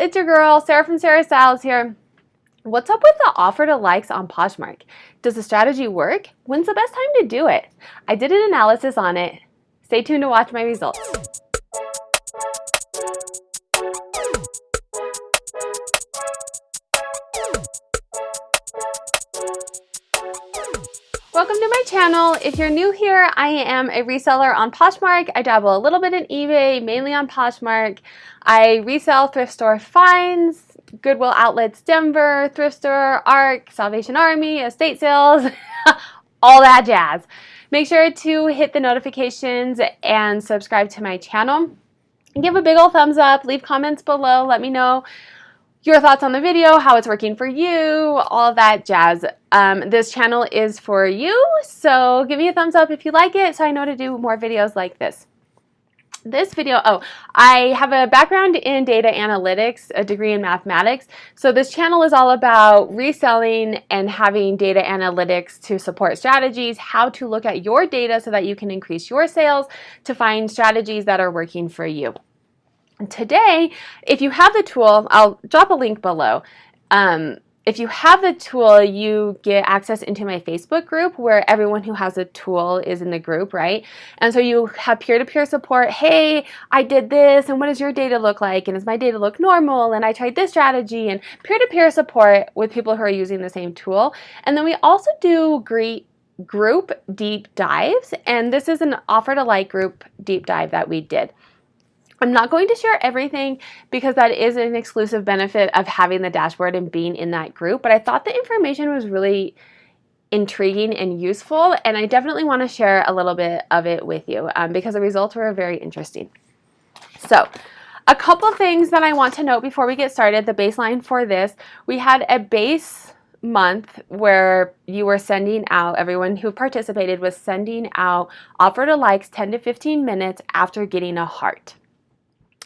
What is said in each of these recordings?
it's your girl, Sarah from Sarah Styles here. What's up with the offer to likes on Poshmark? Does the strategy work? When's the best time to do it? I did an analysis on it. Stay tuned to watch my results. Welcome to my channel. If you're new here, I am a reseller on Poshmark. I dabble a little bit in eBay, mainly on Poshmark. I resell thrift store finds, Goodwill Outlets Denver, Thrift Store, ARC, Salvation Army, estate sales, all that jazz. Make sure to hit the notifications and subscribe to my channel. Give a big old thumbs up, leave comments below, let me know your thoughts on the video, how it's working for you, all of that jazz. This channel is for you, so give me a thumbs up if you like it so I know to do more videos like this. This video, I have a background in data analytics, a degree in mathematics, so this channel is all about reselling and having data analytics to support strategies, how to look at your data so that you can increase your sales, to find strategies that are working for you. Today, if you have the tool, I'll drop a link below. If you have the tool, you get access into my Facebook group where everyone who has a tool is in the group, right? And so you have peer-to-peer support. Hey, I did this, and what does your data look like? And does my data look normal? And I tried this strategy, and peer-to-peer support with people who are using the same tool. And then we also do group deep dives, and this is an offer to like group deep dive that we did. I'm not going to share everything because that is an exclusive benefit of having the dashboard and being in that group, but I thought the information was really intriguing and useful, and I definitely want to share a little bit of it with you because the results were very interesting. So, a couple things that I want to note before we get started. The baseline for this, we had a base month where you were sending out, everyone who participated was sending out offer to likes 10 to 15 minutes after getting a heart.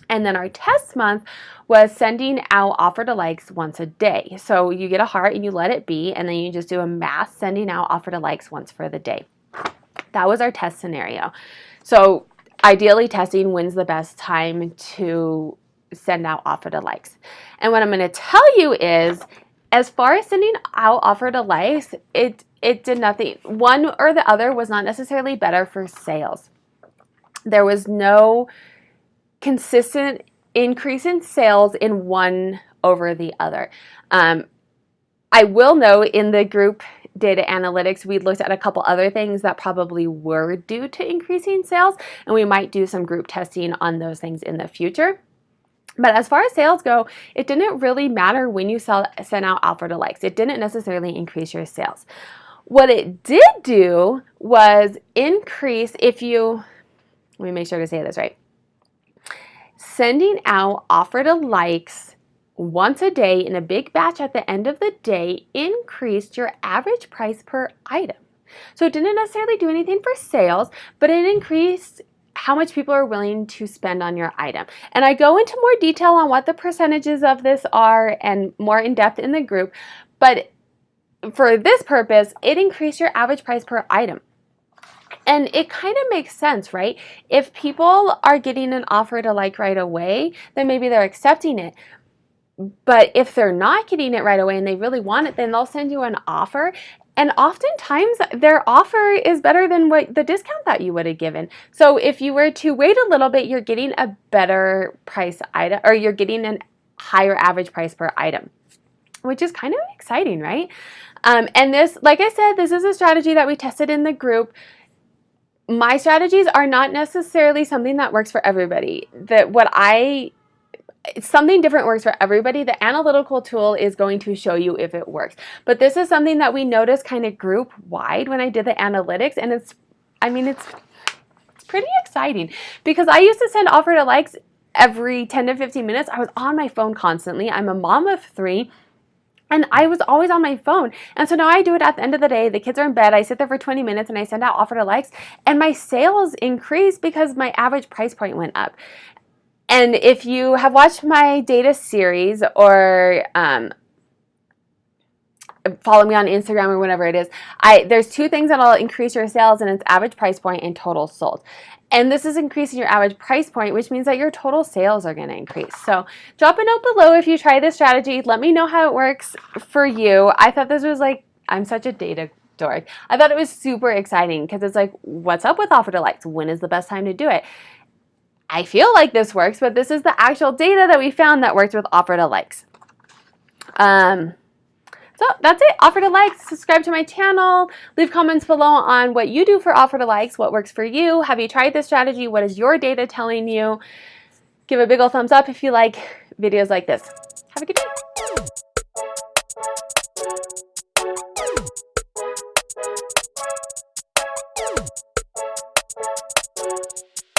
And then our test month was sending out offer to likes once a day. So you get a heart and you let it be, and then you just do a mass sending out offer to likes once for the day. That was our test scenario. So ideally testing when's the best time to send out offer to likes. And what I'm going to tell you is, as far as sending out offer to likes, it did nothing. One or the other was not necessarily better for sales. There was no consistent increase in sales in one over the other. I will note in the group data analytics, we looked at a couple other things that probably were due to increasing sales, and we might do some group testing on those things in the future. But as far as sales go, it didn't really matter when you sent out offer to likes. It didn't necessarily increase your sales. What it did do was increase, let me make sure to say this right. Sending out offer to likes once a day in a big batch at the end of the day increased your average price per item. So it didn't necessarily do anything for sales, but it increased how much people are willing to spend on your item. And I go into more detail on what the percentages of this are and more in depth in the group, but for this purpose, it increased your average price per item. And it kind of makes sense, right? If people are getting an offer to like right away, then maybe they're accepting it. But if they're not getting it right away and they really want it, then they'll send you an offer. And oftentimes their offer is better than what the discount that you would have given. So if you were to wait a little bit, you're getting a better price item, or you're getting a higher average price per item, which is kind of exciting, right? And this, like I said, this is a strategy that we tested in the group. My strategies are not necessarily something that works for everybody. Something different works for everybody. The analytical tool is going to show you if it works. But this is something that we noticed kind of group wide when I did the analytics, and it's pretty exciting because I used to send offer to likes every 10 to 15 minutes. I was on my phone constantly. I'm a mom of 3. And I was always on my phone. And so now I do it at the end of the day. The kids are in bed. I sit there for 20 minutes and I send out offer to likes. And my sales increase because my average price point went up. And if you have watched my data series or follow me on Instagram or whatever it is. There's two things that'll increase your sales, and it's average price point and total sold. And this is increasing your average price point, which means that your total sales are going to increase. So drop a note below if you try this strategy. Let me know how it works for you. I thought this was like, I'm such a data dork. I thought it was super exciting because it's like, what's up with offer to likes? When is the best time to do it? I feel like this works, but this is the actual data that we found that works with offer to likes. So that's it. Offer to likes. Subscribe to my channel. Leave comments below on what you do for offer to likes. What works for you? Have you tried this strategy? What is your data telling you? Give a big ol' thumbs up if you like videos like this.